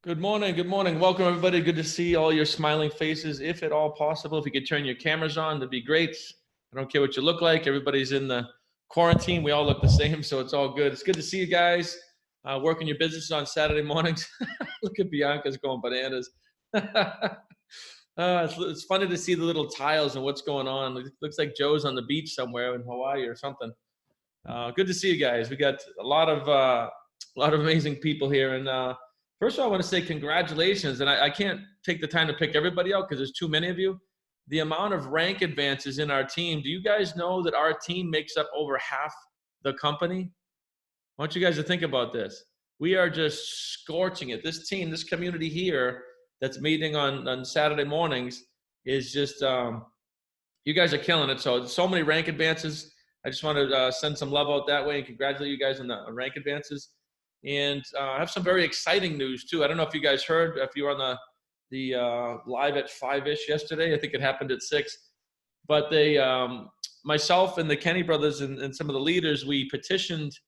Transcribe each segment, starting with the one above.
Good morning. Good morning. Welcome, everybody. Good to see all your smiling faces. If at all possible, if you could turn your cameras on, that'd be great. I don't care what you look like. Everybody's in the quarantine. We all look the same, so it's all good. It's good to see you guys working your businesses on Saturday mornings. Look at Bianca's going bananas. It's funny to see the little tiles and what's going on. It looks like Joe's on the beach somewhere in Hawaii or something. Good to see you guys. We got a lot of amazing people here, and first of all, I want to say congratulations. And I can't take the time to pick everybody out because there's too many of you. The amount of rank advances in our team. Do you guys know that our team makes up over half the company? I want you guys to think about this. We are just scorching it. This team, this community here that's meeting on Saturday mornings is just, you guys are killing it. So many rank advances. I just want to send some love out that way and congratulate you guys on the rank advances. And I have some very exciting news too. I don't know if you guys heard, if you were on the live at 5-ish yesterday. I think it happened at 6. But they, myself and the Kenny brothers and some of the leaders, we petitioned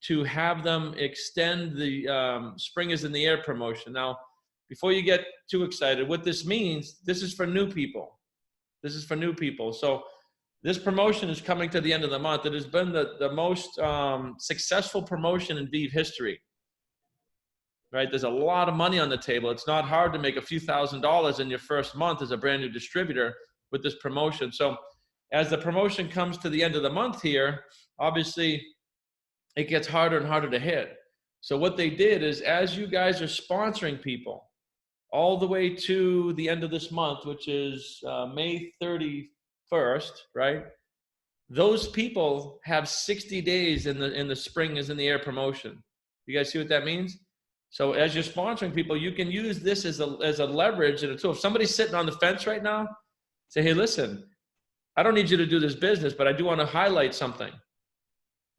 to have them extend the Spring is in the Air promotion. Now, before you get too excited, what this means, this is for new people. This is for new people. So this promotion is coming to the end of the month. It has been the most successful promotion in Vive history, right? There's a lot of money on the table. It's not hard to make a few $1,000s in your first month as a brand new distributor with this promotion. So as the promotion comes to the end of the month here, obviously it gets harder and harder to hit. So what they did is, as you guys are sponsoring people all the way to the end of this month, which is May 31st, right? Those people have 60 days in the Spring is in the Air promotion. You guys see what that means? So as you're sponsoring people, you can use this as a leverage and a tool. If somebody's sitting on the fence right now, say, hey, listen, I don't need you to do this business, but I do want to highlight something.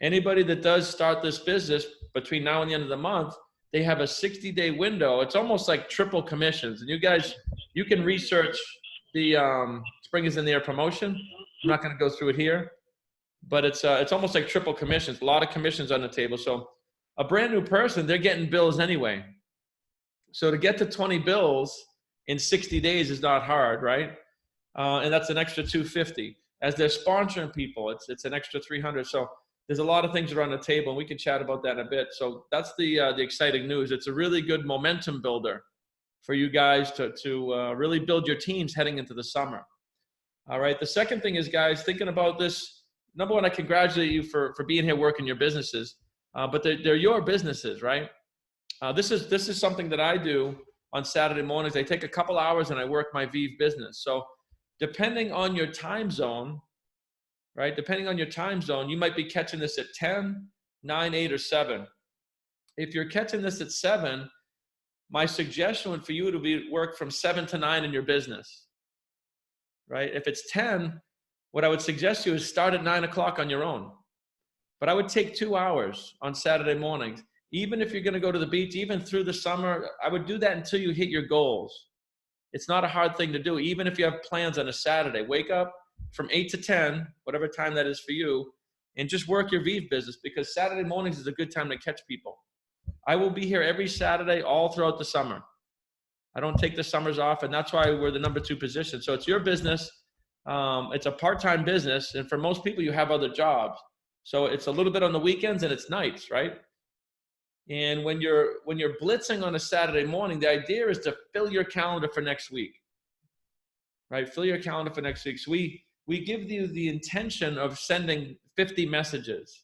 Anybody that does start this business between now and the end of the month, they have a 60-day window. It's almost like triple commissions. And you guys, you can research the Spring is in the Air promotion. I'm not going to go through it here, but it's almost like triple commissions. A lot of commissions on the table. So a brand new person, they're getting bills anyway. So to get to 20 bills in 60 days is not hard, right? And that's an extra $250. As they're sponsoring people, it's an extra $300. So there's a lot of things that are on the table, and we can chat about that in a bit. So that's the exciting news. It's a really good momentum builder for you guys to really build your teams heading into the summer. All right. The second thing is, guys, thinking about this. Number one, I congratulate you for being here working your businesses, but they're your businesses, right? This is something that I do on Saturday mornings. I take a couple hours and I work my Vive business. So depending on your time zone, right? Depending on your time zone, you might be catching this at 10, 9, 8, or 7. If you're catching this at 7, my suggestion would for you to be work from 7 to 9 in your business, right? If it's 10, what I would suggest to you is start at 9 o'clock on your own. But I would take 2 hours on Saturday mornings. Even if you're going to go to the beach, even through the summer, I would do that until you hit your goals. It's not a hard thing to do. Even if you have plans on a Saturday, wake up from 8 to 10, whatever time that is for you, and just work your Vive business, because Saturday mornings is a good time to catch people. I will be here every Saturday all throughout the summer. I don't take the summers off, and that's why we're the number 2 position. So it's your business. It's a part-time business, and for most people, you have other jobs. So it's a little bit on the weekends and it's nights, right? And when you're blitzing on a Saturday morning, the idea is to fill your calendar for next week, right? Fill your calendar for next week. So we give you the intention of sending 50 messages,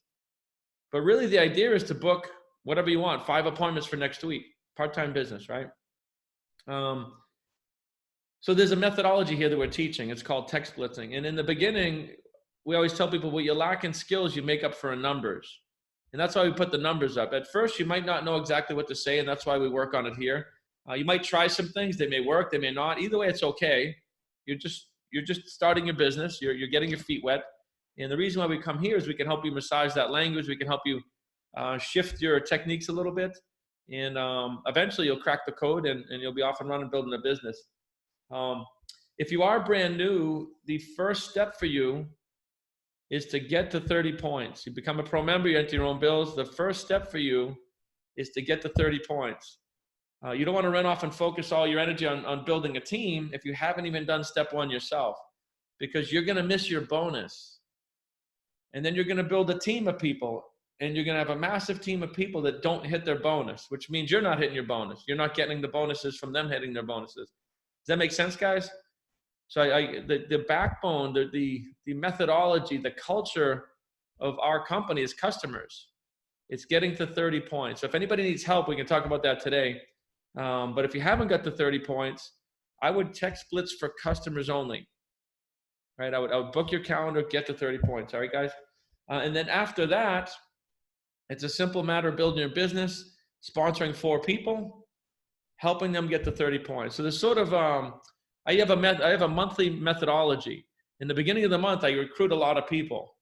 but really the idea is to book whatever you want, 5 appointments for next week, part-time business, right? So there's a methodology here that we're teaching. It's called text blitzing. And in the beginning, we always tell people what you lack in skills, you make up for in numbers. And that's why we put the numbers up. At first, you might not know exactly what to say, and that's why we work on it here. You might try some things. They may work, they may not. Either way, it's okay. You're just starting your business. You're getting your feet wet. And the reason why we come here is we can help you massage that language. We can help you shift your techniques a little bit. And eventually, you'll crack the code, and you'll be off and running building a business. If you are brand new, the first step for you is to get to 30 points. You become a pro member, you enter your own bills. The first step for you is to get to 30 points. You don't want to run off and focus all your energy on building a team if you haven't even done step one yourself, because you're going to miss your bonus. And then you're going to build a team of people, and you're going to have a massive team of people that don't hit their bonus, which means you're not hitting your bonus. You're not getting the bonuses from them hitting their bonuses. Does that make sense, guys? So the backbone, the methodology, the culture of our company is customers. It's getting to 30 points. So if anybody needs help, we can talk about that today. But if you haven't got to 30 points, I would text Blitz for customers only. Right? I would book your calendar, get to 30 points. All right, guys? And then after that, it's a simple matter of building your business, sponsoring 4 people, helping them get to 30 points. So there's sort of, I have a monthly methodology. In the beginning of the month, I recruit a lot of people.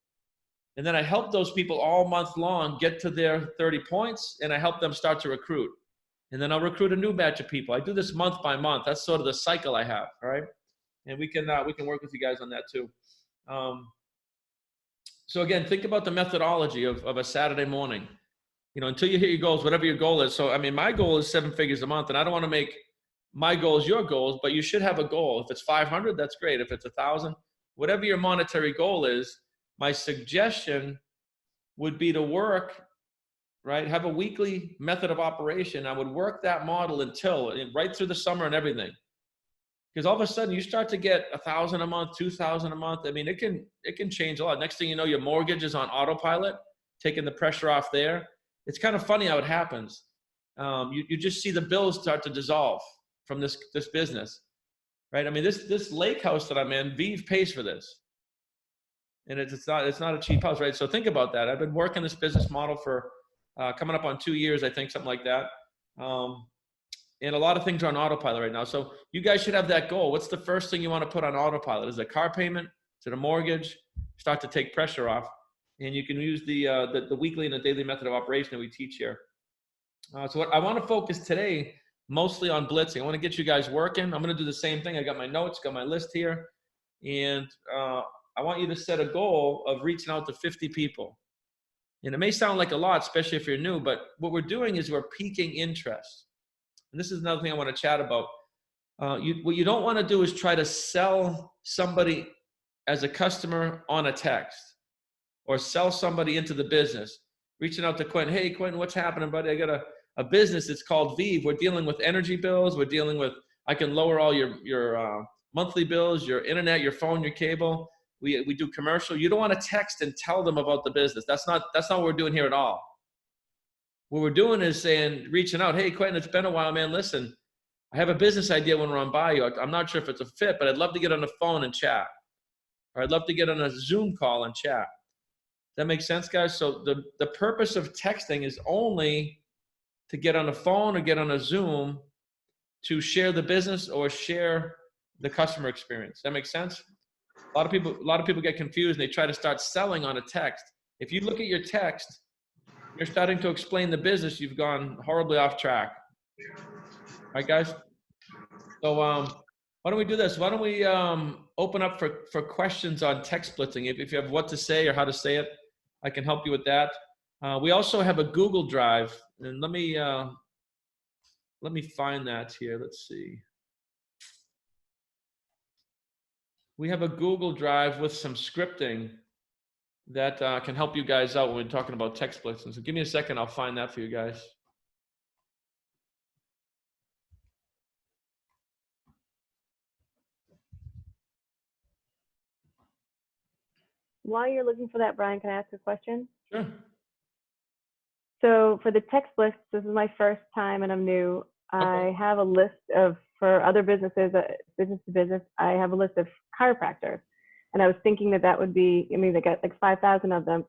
And then I help those people all month long get to their 30 points, and I help them start to recruit. And then I'll recruit a new batch of people. I do this month by month. That's sort of the cycle I have, all right? And we can work with you guys on that too. So again, think about the methodology of a Saturday morning. You know, until you hit your goals, whatever your goal is. So, I mean, my goal is 7 figures a month, and I don't want to make my goals your goals, but you should have a goal. If it's 500, that's great. If it's 1,000, whatever your monetary goal is, my suggestion would be to work, right? Have a weekly method of operation. I would work that model until right through the summer and everything. Because all of a sudden you start to get 1,000 a month, 2,000 a month. I mean, it can change a lot. Next thing you know, your mortgage is on autopilot, taking the pressure off there. It's kind of funny how it happens. You just see the bills start to dissolve from this business, right? I mean, this lake house that I'm in, Vive pays for this. And it's not a cheap house, right? So think about that. I've been working this business model for coming up on 2 years, I think, something like that. And a lot of things are on autopilot right now. So you guys should have that goal. What's the first thing you want to put on autopilot? Is it a car payment? Is it a mortgage? Start to take pressure off. And you can use the weekly and the daily method of operation that we teach here. So what I want to focus today mostly on blitzing. I want to get you guys working. I'm going to do the same thing. I got my notes, got my list here. And I want you to set a goal of reaching out to 50 people. And it may sound like a lot, especially if you're new, but what we're doing is we're piquing interest. And this is another thing I want to chat about. What you don't want to do is try to sell somebody as a customer on a text, or sell somebody into the business. Reaching out to Quentin, hey, Quentin, what's happening, buddy? I got a business. It's called Vive. We're dealing with energy bills. We're dealing with, I can lower all your monthly bills, your internet, your phone, your cable. We do commercial. You don't want to text and tell them about the business. That's not what we're doing here at all. What we're doing is reaching out, hey, Quentin, it's been a while, man. Listen, I have a business idea when we're on by you. I'm not sure if it's a fit, but I'd love to get on the phone and chat. Or I'd love to get on a Zoom call and chat. Does that make sense, guys? So the purpose of texting is only to get on a phone or get on a Zoom to share the business or share the customer experience. That makes sense? A lot of people get confused and they try to start selling on a text. If you look at your text, you're starting to explain the business, you've gone horribly off track. All right, guys? So why don't we do this? Why don't we open up for questions on text blitzing? If you have what to say or how to say it, I can help you with that. We also have a Google Drive, and let me find that here. Let's see. We have a Google Drive with some scripting that can help you guys out when we're talking about text blitzing. So give me a second, I'll find that for you guys. While you're looking for that, Brian, can I ask a question? Sure. So for the text list, this is my first time and I'm new. Okay. I have a list for other businesses, business to business, I have a list of chiropractors. And I was thinking that would be, I mean, they got like 5,000 of them.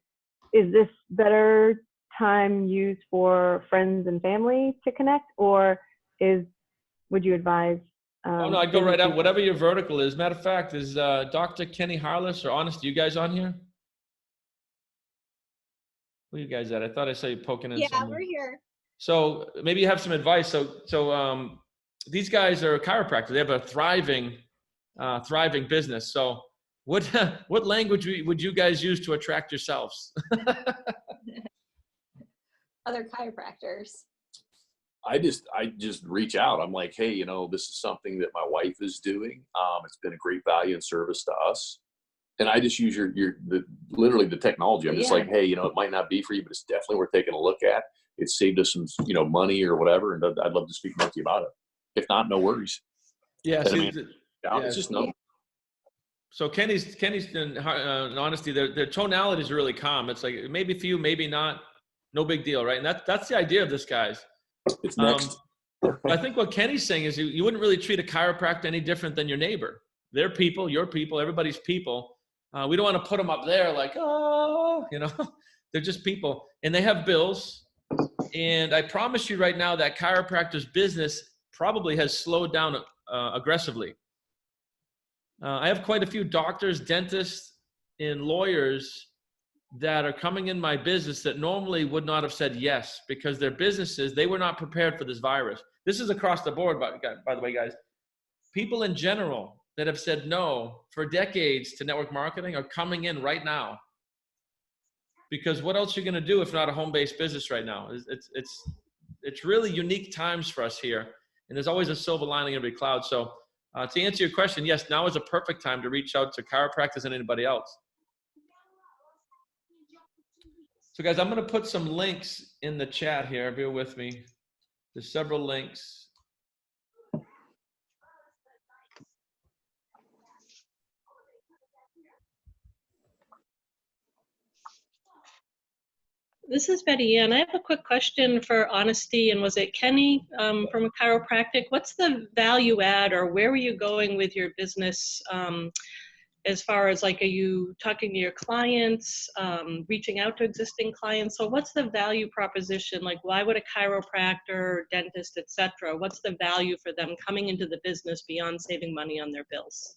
Is this better time used for friends and family to connect, or would you advise? Oh no, I'd go right out, whatever your vertical is. Matter of fact, is Dr. Kenny Harless or Honest, you guys on here? Where you guys at? I thought I saw you poking in. Yeah, somewhere. We're here. So maybe you have some advice. So these guys are chiropractors. They have a thriving business. So what language would you guys use to attract yourselves? Other chiropractors. I just reach out. I'm like, hey, this is something that my wife is doing. It's been a great value and service to us. And I just use literally the technology. I'm just like, hey, it might not be for you, but it's definitely worth taking a look at. It saved us some, money or whatever. And I'd love to speak more to you about it. If not, no worries. Yeah. It's just no. So Kenny's in honesty, their tonality is really calm. It's like maybe for you, maybe not, no big deal, right? And that's the idea of this, guys. It's next. I think what Kenny's saying is you wouldn't really treat a chiropractor any different than your neighbor. They're people, your people, everybody's people. We don't want to put them up there like, oh, they're just people. And they have bills. And I promise you right now that chiropractor's business probably has slowed down aggressively. I have quite a few doctors, dentists, and lawyers that are coming in my business that normally would not have said yes because their businesses, they were not prepared for this virus. This is across the board, by the way, guys. People in general that have said no for decades to network marketing are coming in right now. Because what else are you going to do if not a home-based business right now? It's really unique times for us here. And there's always a silver lining in every cloud. So to answer your question, yes, now is a perfect time to reach out to chiropractors and anybody else. So guys, I'm going to put some links in the chat here. Bear with me. There's several links. This is Betty Ann. I have a quick question for honesty. And was it Kenny from Chiropractic? What's the value add, or where were you going with your business as far as, like, are you talking to your clients, reaching out to existing clients? So what's the value proposition? Like, why would a chiropractor, dentist, etc., what's the value for them coming into the business beyond saving money on their bills?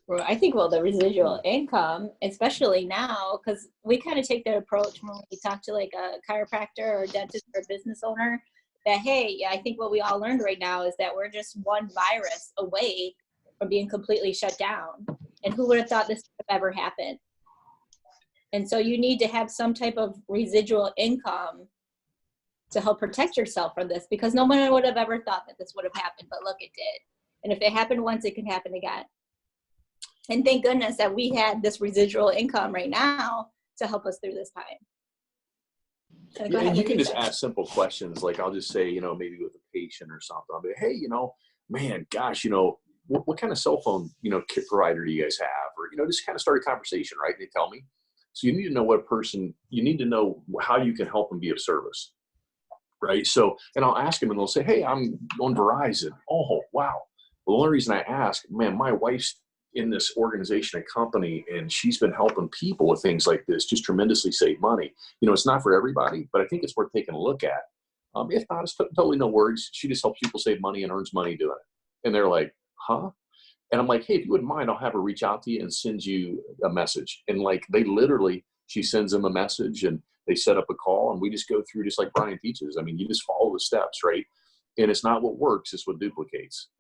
Well, I think, the residual income, especially now, because we kind of take that approach when we talk to like a chiropractor or dentist or business owner, that, hey, I think what we all learned right now is that we're just one virus away from being completely shut down. And who would have thought this would have ever happened? And so you need to have some type of residual income to help protect yourself from this, because no one would have ever thought that this would have happened, but look, it did. And if it happened once, it can happen again. And thank goodness that we had this residual income right now to help us through this time. And you can just ask simple questions. Like, I'll just say, maybe with a patient or something, I'll be, hey, man, gosh, what kind of cell phone, kit provider do you guys have? Or, just kind of start a conversation, right? And they tell me. So you need to know you need to know how you can help them be of service, right? So, and I'll ask them and they'll say, hey, I'm on Verizon. Oh, wow. Well, the only reason I ask, man, my wife's in this organization and company, and she's been helping people with things like this, just tremendously save money. It's not for everybody, but I think it's worth taking a look at. If not, it's totally no worries. She just helps people save money and earns money doing it. And they're like, huh? And I'm like, hey, if you wouldn't mind, I'll have her reach out to you and send you a message. And like, she sends them a message and they set up a call, and we just go through just like Brian teaches. I mean, you just follow the steps, right? And it's not what works, it's what duplicates.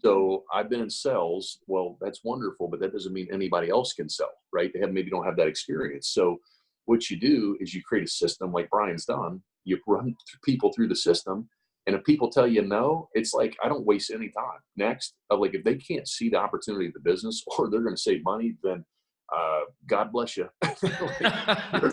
So I've been in sales. Well, that's wonderful, but that doesn't mean anybody else can sell, right? They maybe don't have that experience. So what you do is you create a system like Brian's done. You run people through the system. And if people tell you no, it's like, I don't waste any time. Next, like, if they can't see the opportunity of the business or they're going to save money, then God bless you. Literally, I mean,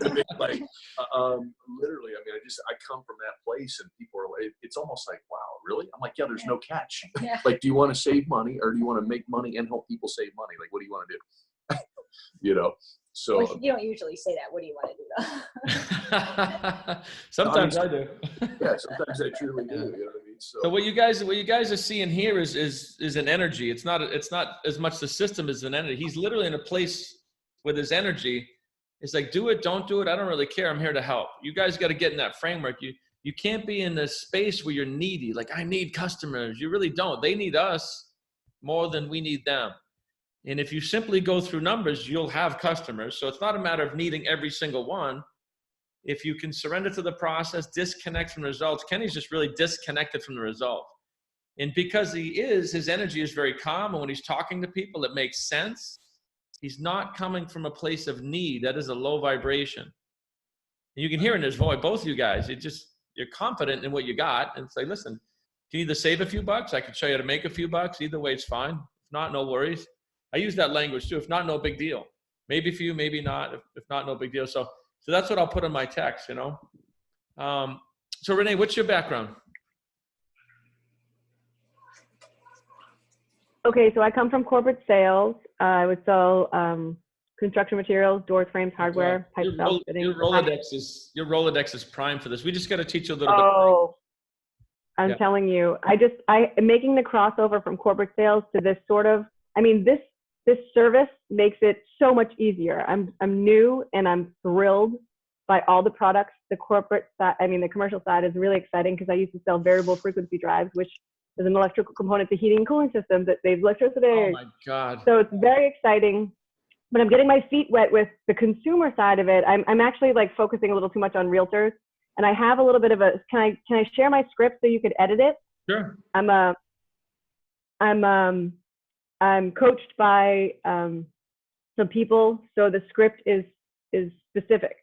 I come from that place, and people are like, it's almost like, wow, really? I'm like, yeah, there's no catch. Yeah. Like, do you want to save money, or do you want to make money and help people save money? Like, what do you want to do? So well, you don't usually say that. What do you want to do though? Sometimes I do. Yeah, sometimes I truly do. You know what I mean? So what you guys are seeing here is an energy. It's not as much the system as an energy. He's literally in a place with his energy. It's like, do it, don't do it. I don't really care. I'm here to help. You guys got to get in that framework. You can't be in this space where you're needy. Like, I need customers. You really don't. They need us more than we need them. And if you simply go through numbers, you'll have customers. So it's not a matter of needing every single one. If you can surrender to the process, disconnect from the results. Kenny's just really disconnected from the result. And because his energy is very calm. And when he's talking to people, it makes sense. He's not coming from a place of need. That is a low vibration. And you can hear in his voice, both of you guys, you're confident in what you got and say, listen, can you either save a few bucks? I can show you how to make a few bucks. Either way, it's fine. If not, no worries. I use that language too. If not, no big deal. Maybe for you, maybe not. If not, no big deal. So that's what I'll put in my text, you know? So Renee, what's your background? Okay, so I come from corporate sales. I would sell construction materials, doors, frames, hardware, pipe sales. Your Rolodex is prime for this. We just got to teach you a little bit. Oh, I'm telling you, I am making the crossover from corporate sales to this sort of, I mean, this service makes it so much easier. I'm new and I'm thrilled by all the products. The corporate side, I mean, the commercial side is really exciting because I used to sell variable frequency drives, which is an electrical component to heating and cooling systems that saves electricity. Oh my God. So it's very exciting, but I'm getting my feet wet with the consumer side of it. I'm actually like focusing a little too much on realtors, and I have a little bit of a, can I share my script so you could edit it? Sure. I'm coached by some people, so the script is specific.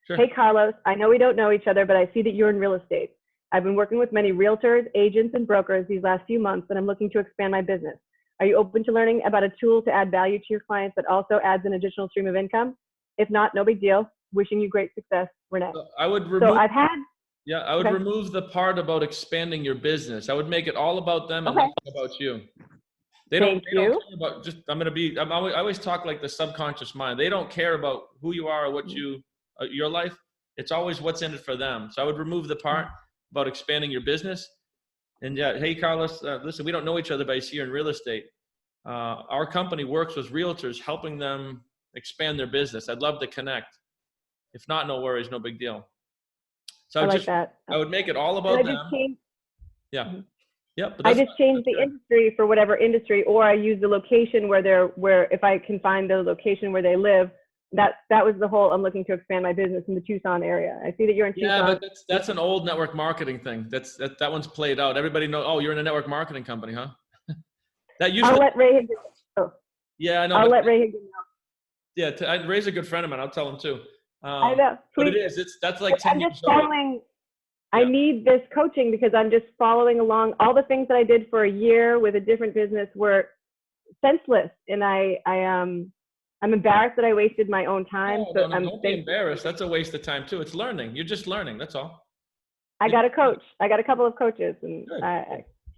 Sure. Hey, Carlos, I know we don't know each other, but I see that you're in real estate. I've been working with many realtors, agents, and brokers these last few months, and I'm looking to expand my business. Are you open to learning about a tool to add value to your clients that also adds an additional stream of income? If not, no big deal. Wishing you great success, Renee. I would remove, so I've had. Yeah, I would remove the part about expanding your business. I would make it all about them and nothing about you. They don't care about just, I always talk like the subconscious mind. They don't care about who you are or what your life. It's always what's in it for them. So I would remove the part about expanding your business. And yeah, hey, Carlos, listen, we don't know each other, but I see you're in real estate. Our company works with realtors, helping them expand their business. I'd love to connect. If not, no worries, no big deal. So I would make it all about them. Yeah. Yep. I just changed the industry for whatever industry, or I use the location where if I can find the location where they live. That was the whole, I'm looking to expand my business in the Tucson area. I see that you're in Tucson. Yeah, but that's an old network marketing thing. That one's played out. Everybody knows, oh, you're in a network marketing company, huh? I'll let Ray Higgins know. Yeah, I know. I'll let Ray Higgins know. Yeah, Ray's a good friend of mine. I'll tell him too. I know. But that's like 10 years old. I need this coaching because I'm just following along. All the things that I did for a year with a different business were senseless. And I'm embarrassed that I wasted my own time. No, don't be embarrassed. That's a waste of time too. It's learning. You're just learning. That's all. I got a coach. I got a couple of coaches, and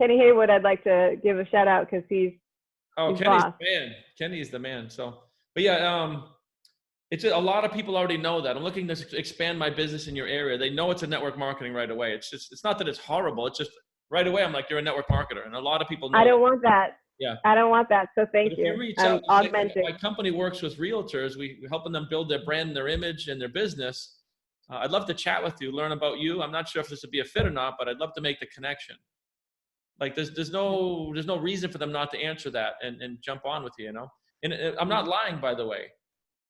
Kenny Haywood, I'd like to give a shout out because he's Kenny's boss. the man. Kenny's the man. So, but yeah, it's a lot of people already know that. I'm looking to expand my business in your area. They know it's a network marketing right away. It's not that it's horrible. It's just right away. I'm like, you're a network marketer, and a lot of people know. I don't want that. Yeah. I don't want that. So thank you. I'm augmenting. My company works with realtors. We're helping them build their brand and their image and their business. I'd love to chat with you, learn about you. I'm not sure if this would be a fit or not, but I'd love to make the connection. Like there's no reason for them not to answer that and jump on with you, you know? And I'm not lying, by the way.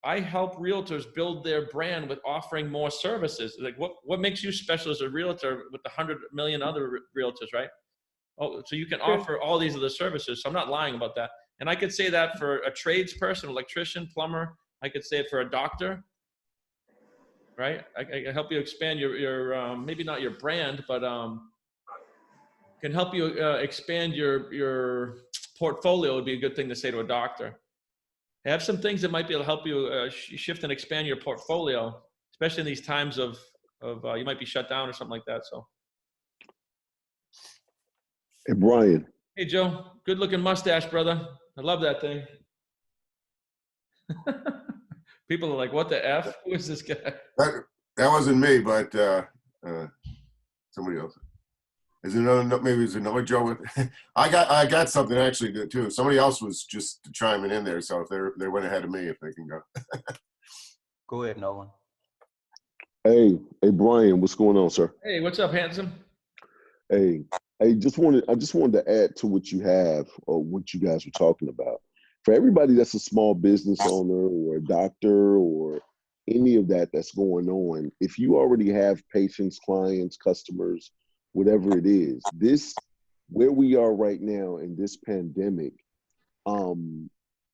I help realtors build their brand with offering more services. Like what makes you special as a realtor with the 100 million other realtors, right? Oh, so you can offer all these other services. So I'm not lying about that. And I could say that for a tradesperson, electrician, plumber. I could say it for a doctor, right? I help you expand your maybe not your brand, but can help you expand your portfolio would be a good thing to say to a doctor. I have some things that might be able to help you shift and expand your portfolio, especially in these times of you might be shut down or something like that. So. Hey, Brian. Hey, Joe. Good looking mustache, brother. I love that thing. People are like, what the F? Who is this guy? That wasn't me, but somebody else. Maybe it's another Joe with I got something actually too. Somebody else was just chiming in there, so if they went ahead of me, if they can go. Go ahead, Nolan. Hey, Brian, what's going on, sir? Hey, what's up, handsome? Hey, I just wanted to add to what you have or what you guys were talking about. For everybody that's a small business owner or a doctor or any of that's going on, if you already have patients, clients, customers, whatever it is, where we are right now in this pandemic,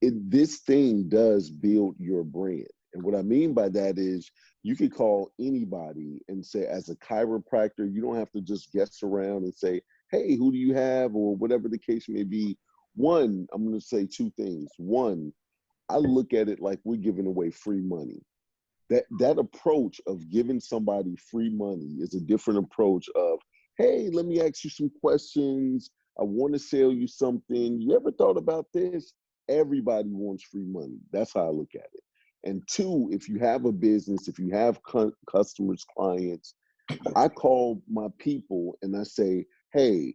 this thing does build your brand. And what I mean by that is you could call anybody and say, as a chiropractor, you don't have to just guess around and say, hey, who do you have, or whatever the case may be. One, I'm going to say two things. One, I look at it like we're giving away free money. That approach of giving somebody free money is a different approach of, hey, let me ask you some questions. I want to sell you something. You ever thought about this? Everybody wants free money. That's how I look at it. And two, if you have a business, if you have customers, clients, I call my people and I say, hey,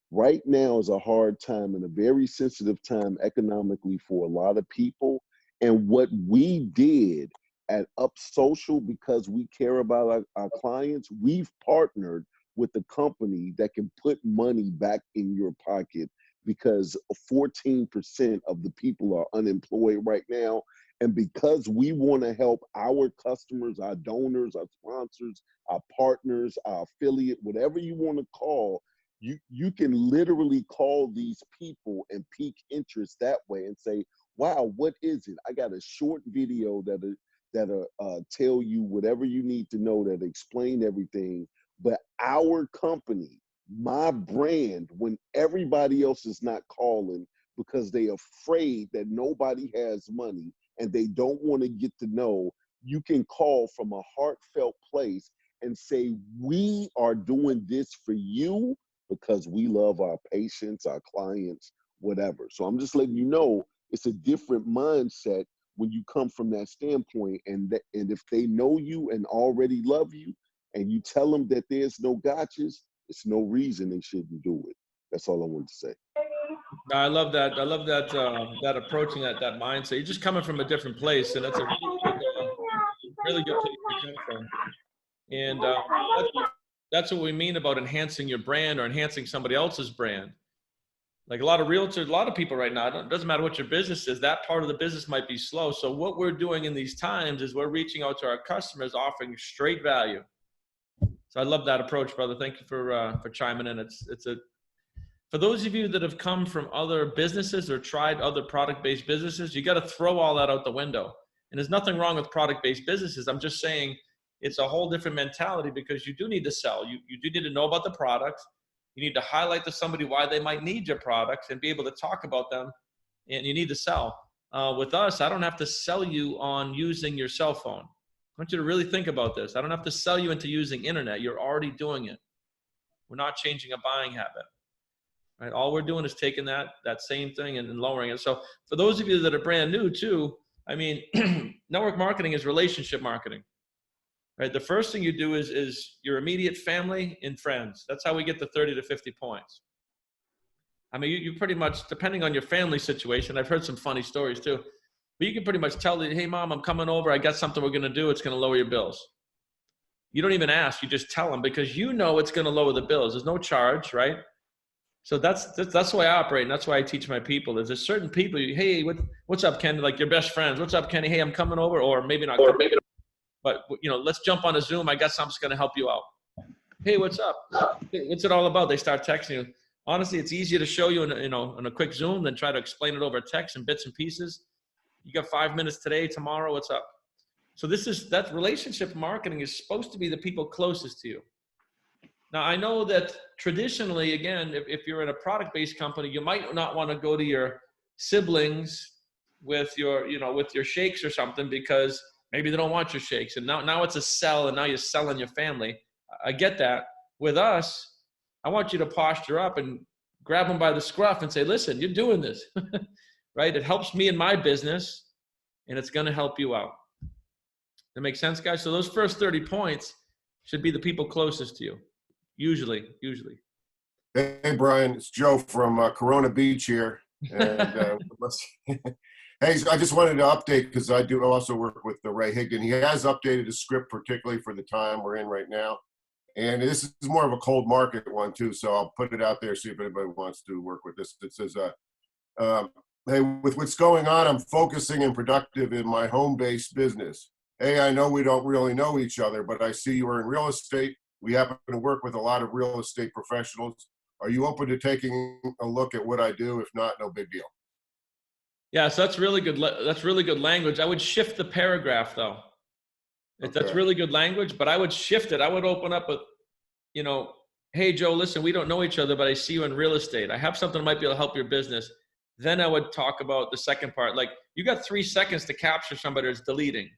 right now is a hard time and a very sensitive time economically for a lot of people. And what we did at Up Social, because we care about our clients, we've partnered with a company that can put money back in your pocket, because 14% of the people are unemployed right now. And because we want to help our customers, our donors, our sponsors, our partners, our affiliate, whatever you want to call, you can literally call these people and pique interest that way and say, wow, what is it? I got a short video that'll tell you whatever you need to know, that explain everything. But our company, my brand, when everybody else is not calling because they're afraid that nobody has money and they don't want to get to know, you can call from a heartfelt place and say, we are doing this for you because we love our patients, our clients, whatever. So I'm just letting you know, it's a different mindset when you come from that standpoint. And if they know you and already love you, and you tell them that there's no gotchas, it's no reason they shouldn't do it. That's all I wanted to say. No, I love that. I love that that approaching that mindset. You're just coming from a different place, and that's a really good place to come from. And that's what we mean about enhancing your brand or enhancing somebody else's brand. Like a lot of realtors, a lot of people right now, it doesn't matter what your business is, that part of the business might be slow. So what we're doing in these times is we're reaching out to our customers, offering straight value. So I love that approach, brother. Thank you for chiming in. For those of you that have come from other businesses or tried other product-based businesses, you got to throw all that out the window. And there's nothing wrong with product-based businesses. I'm just saying it's a whole different mentality, because you do need to sell. You do need to know about the products. You need to highlight to somebody why they might need your products and be able to talk about them. And you need to sell. With us, I don't have to sell you on using your cell phone. I want you to really think about this. I don't have to sell you into using internet. You're already doing it. We're not changing a buying habit. Right? All we're doing is taking that same thing and lowering it. So for those of you that are brand new too, I mean, network marketing is relationship marketing. Right? The first thing you do is your immediate family and friends. That's how we get the 30 to 50 points. I mean, you pretty much, depending on your family situation, I've heard some funny stories too, but you can pretty much tell them, hey, mom, I'm coming over. I got something we're going to do. It's going to lower your bills. You don't even ask. You just tell them, because you know it's going to lower the bills. There's no charge, right? So that's the way I operate, and that's why I teach my people. There's certain people, hey, what's up, Kenny? Like your best friends. What's up, Kenny? Hey, I'm coming over, or maybe not coming. But, let's jump on a Zoom. I got something that's going to help you out. Hey, what's up? What's it all about? They start texting you. Honestly, it's easier to show you in a quick Zoom than try to explain it over text and bits and pieces. You got 5 minutes today, tomorrow, what's up? So that relationship marketing is supposed to be the people closest to you. Now, I know that traditionally, again, if you're in a product-based company, you might not want to go to your siblings with your shakes or something, because maybe they don't want your shakes. And now it's a sell, and now you're selling your family. I get that. With us, I want you to posture up and grab them by the scruff and say, listen, you're doing this, right? It helps me in my business, and it's going to help you out. That makes sense, guys? So those first 30 points should be the people closest to you, usually. Hey, Brian, it's Joe from Corona Beach here. And, hey, I just wanted to update, because I do also work with Ray Higdon. He has updated the script, particularly for the time we're in right now. And this is more of a cold market one too, so I'll put it out there, see if anybody wants to work with this. It says, hey, with what's going on, I'm focusing and productive in my home-based business. Hey, I know we don't really know each other, but I see you are in real estate. We happen to work with a lot of real estate professionals. Are you open to taking a look at what I do? If not, no big deal. Yeah, so that's really good. That's really good language. I would shift the paragraph though. That's Okay. really good language, but I would shift it. I would open up with, you know, hey Joe, listen, we don't know each other, but I see you in real estate. I have something that might be able to help your business. Then I would talk about the second part. Like, you got 3 seconds to capture somebody that's deleting.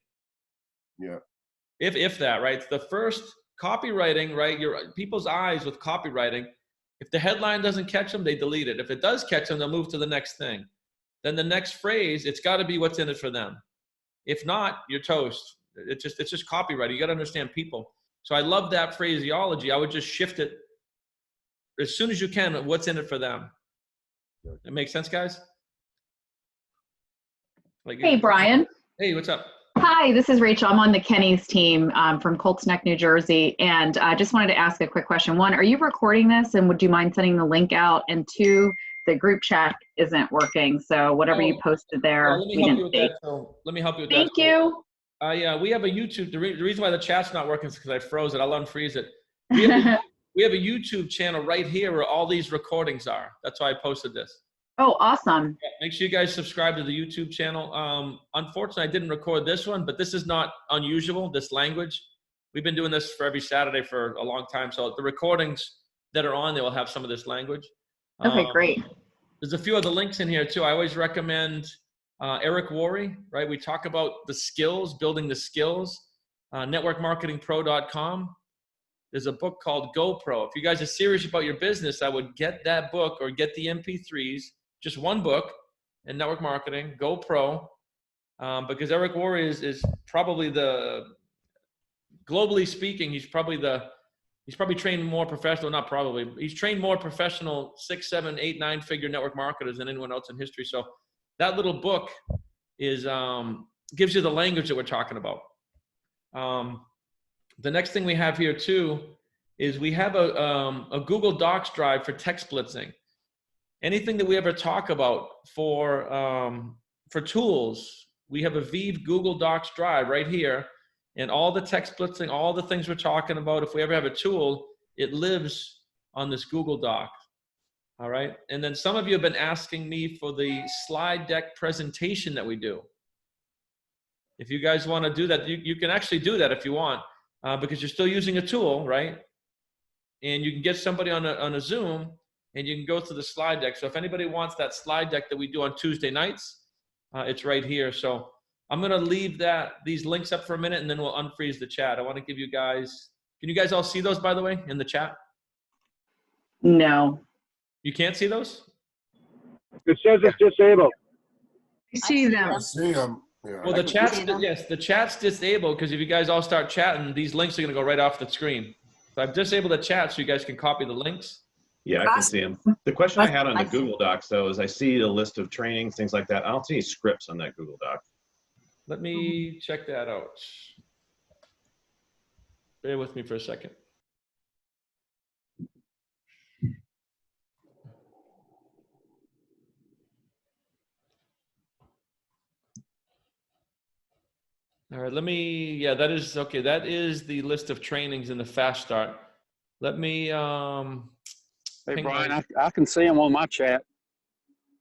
Yeah. If that, right? The first copywriting, right? Your people's eyes with copywriting. If the headline doesn't catch them, they delete it. If it does catch them, they'll move to the next thing. Then the next phrase, it's got to be what's in it for them. If not, you're toast. It's just copywriting. You got to understand people. So I love that phraseology. I would just shift it as soon as you can. What's in it for them? That makes sense, guys? Like, hey, Brian. Hey, what's up? Hi, this is Rachel. I'm on the Kenny's team from Colts Neck, New Jersey. And I just wanted to ask a quick question. 1, are you recording this? And would you mind sending the link out? And 2, the group chat isn't working. So whatever you posted there, let me we help didn't you with see. that. So let me help you with Thank that. you. Yeah, we have a YouTube. The reason why the chat's not working is because I froze it. I'll unfreeze it. We have a YouTube channel right here where all these recordings are. That's why I posted this. Oh, awesome. Yeah, make sure you guys subscribe to the YouTube channel. Unfortunately, I didn't record this one, but this is not unusual, this language. We've been doing this for every Saturday for a long time. So the recordings that are on, they will have some of this language. Okay, great. There's a few other links in here too. I always recommend Eric Worre, right? We talk about the skills, building the skills, networkmarketingpro.com. There's a book called GoPro. If you guys are serious about your business, I would get that book or get the MP3s, just one book in network marketing, GoPro, because Eric Worre is probably globally speaking, he's probably trained more professional, not probably, he's trained more professional 6, 7, 8, 9-figure network marketers than anyone else in history. So that little book is gives you the language that we're talking about. The next thing we have here too is we have a Google Docs drive for text blitzing. Anything that we ever talk about for tools, we have a Vive Google Docs drive right here, and all the text blitzing, all the things we're talking about, if we ever have a tool, it lives on this Google Doc. All right. And then some of you have been asking me for the slide deck presentation that we do. If you guys want to do that, you can actually do that if you want, because you're still using a tool, right? And you can get somebody on a Zoom and you can go through the slide deck. So if anybody wants that slide deck that we do on Tuesday nights, it's right here. So I'm going to leave these links up for a minute and then we'll unfreeze the chat. I want to give you guys, can you guys all see those, by the way, in the chat? No. You can't see those? It says it's disabled. I see them. I see them. Yeah. Well, the chat's disabled because if you guys all start chatting, these links are going to go right off the screen. So I've disabled the chat so you guys can copy the links. Yeah, I can see them. The question I had on the Google Docs, though, is I see a list of trainings, things like that. I don't see any scripts on that Google Doc. Let me check that out. Bear with me for a second. All right, that is, okay, that is the list of trainings in the Fast Start. Let me, Hey, Brian, I can see them on my chat.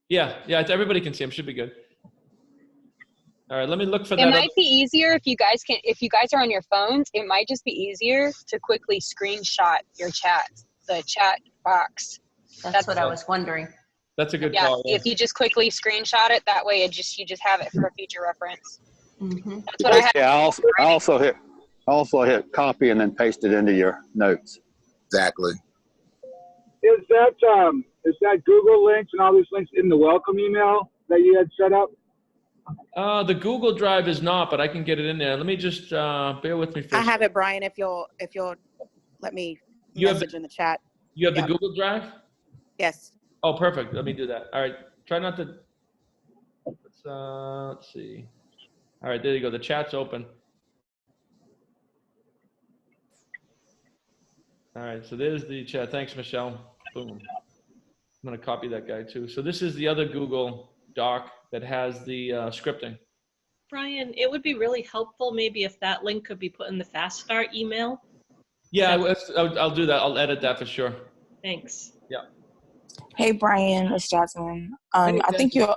yeah, everybody can see them, should be good. All right, let me look for that. It might be easier if you guys are on your phones, it might just be easier to quickly screenshot your chat, the chat box. That's what I was wondering. That's a good call. Yeah, if you just quickly screenshot it, that way you just have it for future reference. Mm-hmm. That's what I have. Yeah, I also hit copy and then paste it into your notes. Exactly. Is that Google links and all these links in the welcome email that you had set up? The Google Drive is not, but I can get it in there. Let me just bear with me for I have it, Brian. If you'll let me message in the chat. You have the Google Drive? Yes. Oh, perfect. Let me do that. All right. Try not to. Let's see. All right, there you go. The chat's open. All right, so there's the chat. Thanks, Michelle. Boom. I'm going to copy that guy too. So this is the other Google Doc that has the scripting. Brian, it would be really helpful maybe if that link could be put in the Fast Start email. Yeah, I'll do that. I'll edit that for sure. Thanks. Yeah. Hey, Brian, it's Jasmine. Hey, I think you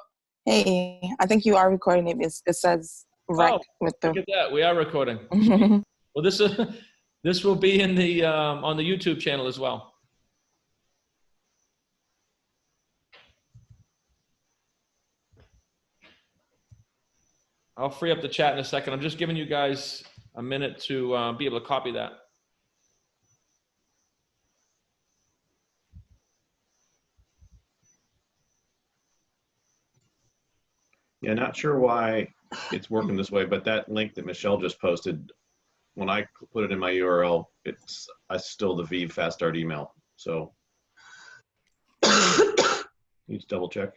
Hey, I think you are recording it. It says rec with the. Look at that. We are recording. Well, this will be in the on the YouTube channel as well. I'll free up the chat in a second. I'm just giving you guys a minute to be able to copy that. Yeah, not sure why it's working this way, but that link that Michelle just posted, when I put it in my URL, I still the Vive Fast Start email. So need to double check.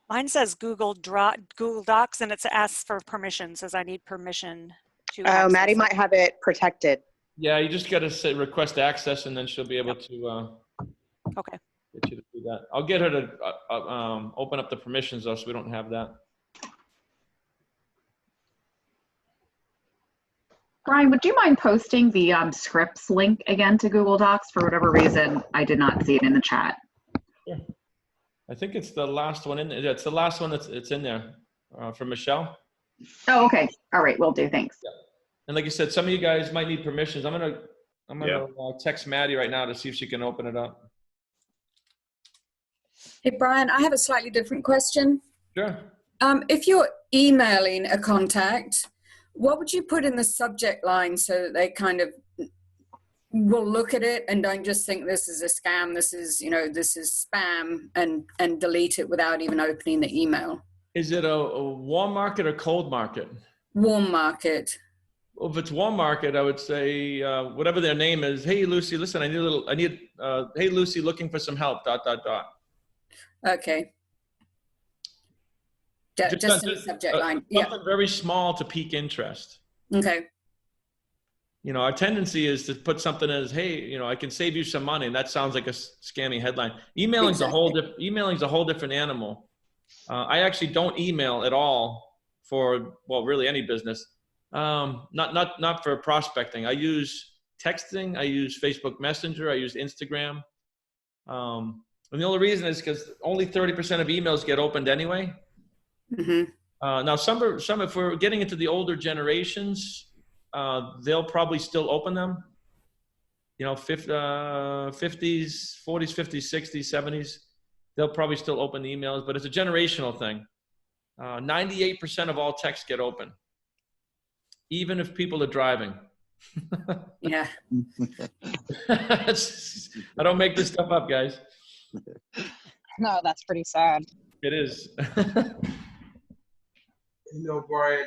Mine says Google Docs, and it asks for permission. Says I need permission to. Oh, Maddie access might have it protected. Yeah, you just got to say request access, and then she'll be able to. Okay. Get you to do that. I'll get her to open up the permissions though, so we don't have that. Brian, would you mind posting the scripts link again to Google Docs? For whatever reason, I did not see it in the chat. Sure. I think it's the last one in there. Yeah, it's the last one it's in there from Michelle. Oh, okay. All right, will do. Thanks. Yeah. And like you said, some of you guys might need permissions. I'm gonna text Maddie right now to see if she can open it up. Hey, Brian, I have a slightly different question. Sure. If you're emailing a contact, what would you put in the subject line so that they kind of will look at it and don't just think this is a scam, this is spam, and delete it without even opening the email? Is it a warm market or cold market? Warm market. Well, if it's warm market, I would say whatever their name is. Hey, Lucy, listen, hey, Lucy, looking for some help, ... Okay. Just in the subject line. Something very small to pique interest. Okay. You know, our tendency is to put something as, hey, I can save you some money. And that sounds like a scammy headline. Emailing's a whole different animal. I actually don't email at all for, well, really any business. Not for prospecting. I use texting. I use Facebook Messenger. I use Instagram. And the only reason is because only 30% of emails get opened anyway. Mm-hmm. Now, if we're getting into the older generations, they'll probably still open them. 50s, 40s, 50s, 60s, 70s, they'll probably still open the emails, but it's a generational thing. 98% of all texts get open, even if people are driving. Yeah. I don't make this stuff up, guys. No, that's pretty sad. It is. Brian,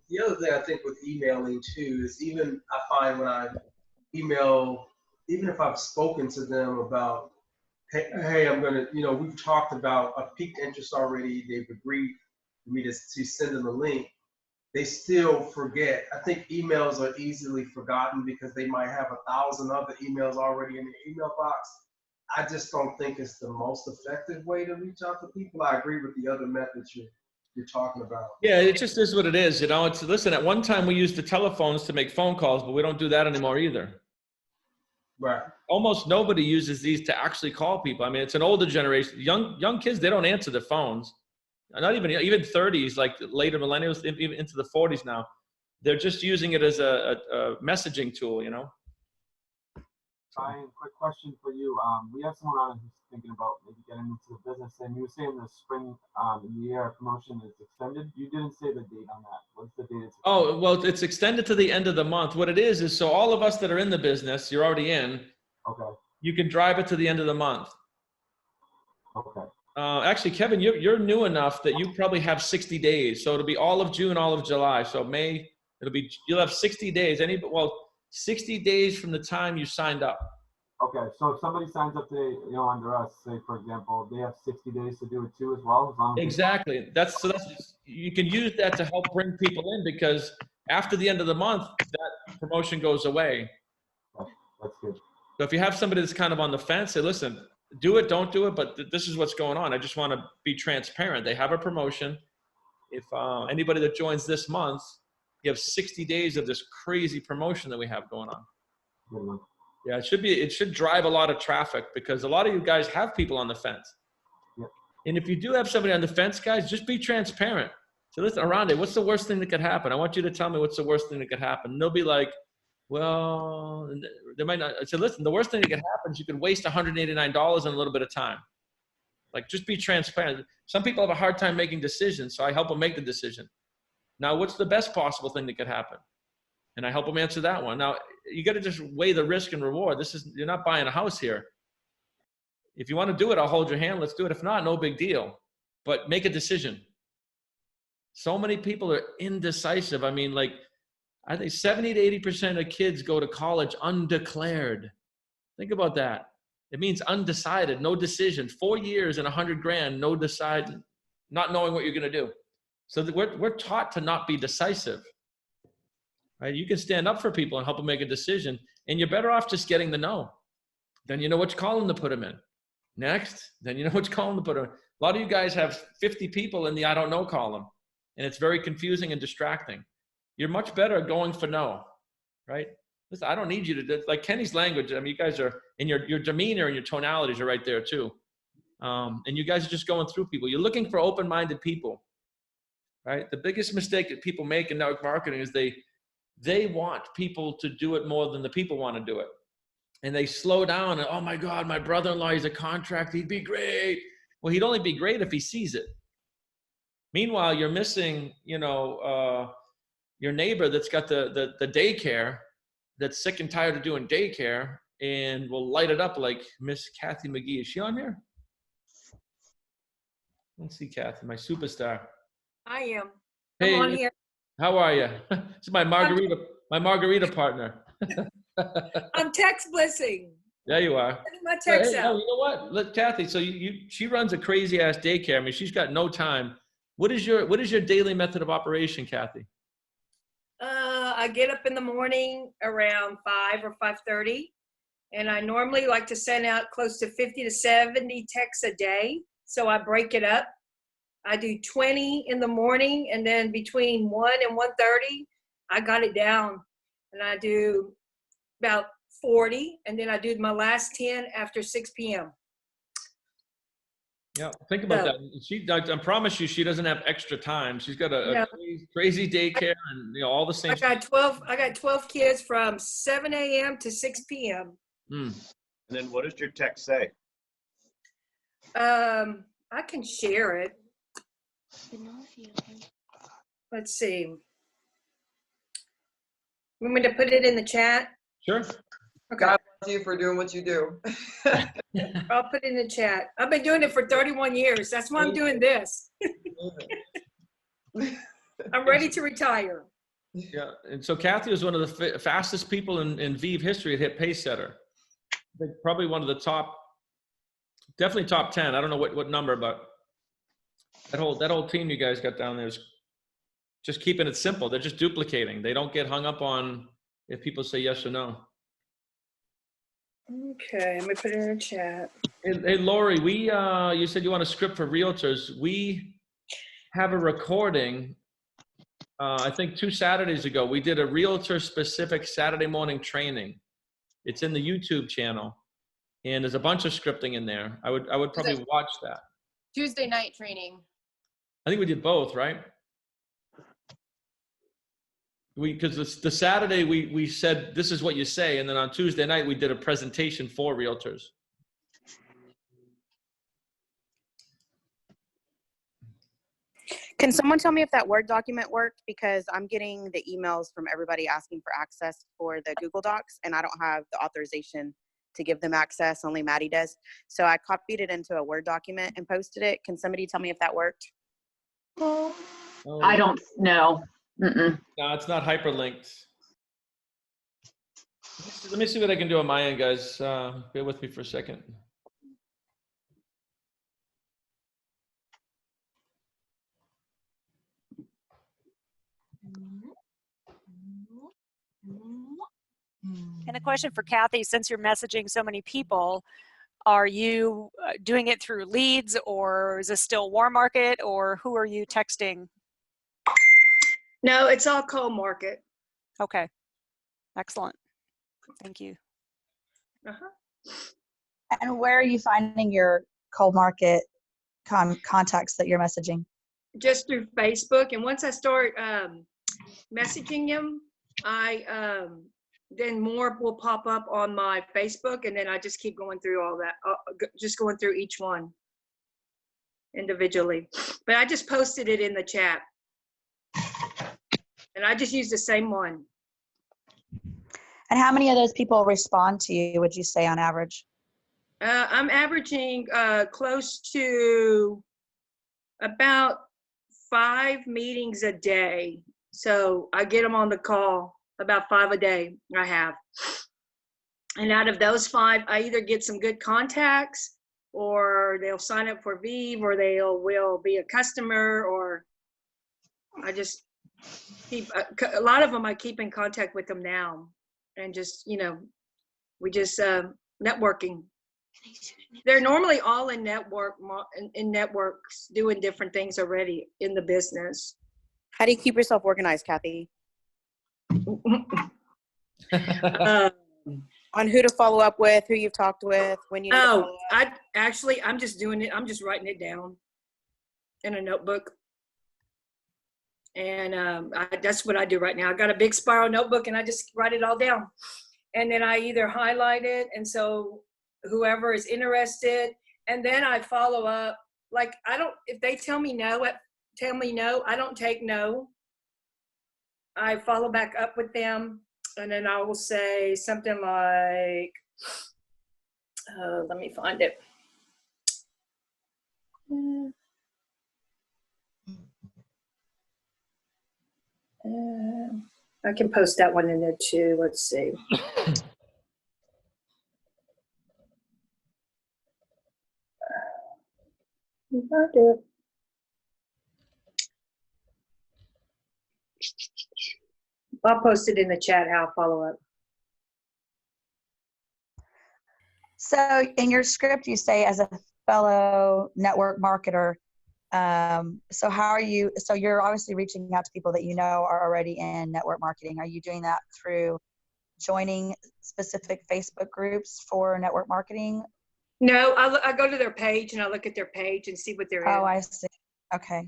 the other thing I think with emailing too is even I find when I email, even if I've spoken to them about, hey, I'm going to, we've talked about, I've piqued interest already, they've agreed for me to send them a link, they still forget. I think emails are easily forgotten because they might have 1,000 other emails already in their email box. I just don't think it's the most effective way to reach out to people. I agree with the other methods you're talking about. Yeah, it just is what it is. Listen, at one time we used the telephones to make phone calls, but we don't do that anymore either. Right. Almost nobody uses these to actually call people. I mean, it's an older generation. Young kids, they don't answer their phones. Not even 30s, like later millennials, even into the 40s now. They're just using it as a messaging tool, Brian, quick question for you. We have someone on who's thinking about maybe getting into the business, and you were saying the spring in the year promotion is extended. You didn't say the date on that. What's the date? Oh, well, it's extended to the end of the month. What it is so all of us that are in the business, you're already in. Okay. You can drive it to the end of the month. Okay. Actually, Kevin, you're new enough that you probably have 60 days. So it'll be all of June, all of July. So May, you'll have 60 days. 60 days from the time you signed up. Okay, so if somebody signs up today, under us, say for example, they have 60 days to do it too as well. As long as exactly. That's you can use that to help bring people in, because after the end of the month, that promotion goes away. That's good. So if you have somebody that's kind of on the fence, say, listen, do it, don't do it, but this is what's going on. I just want to be transparent. They have a promotion. If anybody that joins this month, you have 60 days of this crazy promotion that we have going on. Mm-hmm. Yeah, it should drive a lot of traffic, because a lot of you guys have people on the fence. Yeah. And if you do have somebody on the fence, guys, just be transparent. So listen, Arande, what's the worst thing that could happen? I want you to tell me what's the worst thing that could happen. And they'll be like, well, they might not. I said, listen, the worst thing that could happen is you could waste $189 in a little bit of time. Like, just be transparent. Some people have a hard time making decisions, so I help them make the decision. Now, what's the best possible thing that could happen? And I help them answer that one. Now, you got to just weigh the risk and reward. You're not buying a house here. If you want to do it, I'll hold your hand. Let's do it. If not, no big deal. But make a decision. So many people are indecisive. I mean, like, I think 70 to 80% of kids go to college undeclared. Think about that. It means undecided, no decision. 4 years and $100,000, no decide, not knowing what you're going to do. So we're taught to not be decisive. Right? You can stand up for people and help them make a decision, and you're better off just getting the no. Then you know which column to put them in. Next, then you know which column to put them in. A lot of you guys have 50 people in the I don't know column, and it's very confusing and distracting. You're much better at going for no, right? Listen, I don't need you to, like Kenny's language, I mean, you guys are, and your demeanor and your tonalities are right there too. And you guys are just going through people. You're looking for open-minded people, right? The biggest mistake that people make in network marketing is they want people to do it more than the people want to do it. And they slow down and, oh my God, my brother-in-law, he's a contractor, he'd be great. Well, he'd only be great if he sees it. Meanwhile, you're missing, your neighbor that's got the daycare, that's sick and tired of doing daycare, and will light it up like Miss Kathy McGee. Is she on here? Let's see, Kathy, my superstar. I am. Hey, I'm on here. How are you? This is my margarita partner. I'm text blissing. There you are. Sending my text out. You know what? Let Kathy. So she runs a crazy ass daycare. I mean, she's got no time. What is your daily method of operation, Kathy? I get up in the morning around 5 or 5:30, and I normally like to send out close to 50 to 70 texts a day. So I break it up. I do 20 in the morning, and then between 1 and 1:30, I got it down, and I do about 40, and then I do my last 10 after 6 p.m. Yeah, think about that. I promise you, she doesn't have extra time. She's got a crazy daycare, and all the same. I got 12 kids from 7 a.m. to 6 p.m. And then what does your text say? I can share it. Let's see. Want me to put it in the chat? Sure. Okay. God bless you for doing what you do. I'll put it in the chat. I've been doing it for 31 years. That's why I'm doing this. I'm ready to retire. Yeah, and so Kathy was one of the fastest people in Vive history at hit pace setter. I think probably one of the top, definitely top 10. I don't know what number, but that whole team you guys got down there is just keeping it simple. They're just duplicating. They don't get hung up on if people say yes or no. Okay, I'm gonna put it in the chat. Hey Lori, you said you want a script for realtors. We have a recording. I think 2 Saturdays ago, we did a realtor-specific Saturday morning training. It's in the YouTube channel, and there's a bunch of scripting in there. I would probably watch that. Tuesday night training. I think we did both, right? Because the Saturday we said this is what you say, and then on Tuesday night we did a presentation for realtors. Can someone tell me if that Word document worked? Because I'm getting the emails from everybody asking for access for the Google Docs, and I don't have the authorization to give them access. Only Maddie does. So I copied it into a Word document and posted it. Can somebody tell me if that worked? I don't know. No, it's not hyperlinked. Let me see what I can do on my end, guys. Bear with me for a second. And a question for Kathy, since you're messaging so many people, are you doing it through leads, or is this still warm market, or who are you texting? No, it's all cold market. Okay. Excellent. Thank you. And where are you finding your cold market contacts that you're messaging? Just through Facebook. And once I start messaging them, then more will pop up on my Facebook, and then I just keep going through all that, just going through each one individually. But I just posted it in the chat, and I just use the same one. And how many of those people respond to you, would you say, on average? I'm averaging close to about 5 meetings a day. So I get them on the call, about 5 a day I have. And out of those 5, I either get some good contacts, or they'll sign up for Vive, or will be a customer, or I just keep, a lot of them I keep in contact with them now. And just, we just networking. They're normally all in networks doing different things already in the business. How do you keep yourself organized, Kathy? On who to follow up with, who you've talked with, when you need to follow up? I'm just doing it. I'm just writing it down in a notebook. And that's what I do right now. I got a big spiral notebook, and I just write it all down. And then I either highlight it, and so whoever is interested, and then I follow up. Like, if they tell me no, I don't take no. I follow back up with them, and then I will say something like, let me find it. I can post that one in there too. Let's see. I'll do it. I'll post it in the chat how I'll follow up. So in your script, you say, as a fellow network marketer, so how are you, so you're obviously reaching out to people that you know are already in network marketing. Are you doing that through joining specific Facebook groups for network marketing? No, I go to their page, and I look at their page and see what they're in. Oh, I see. Okay.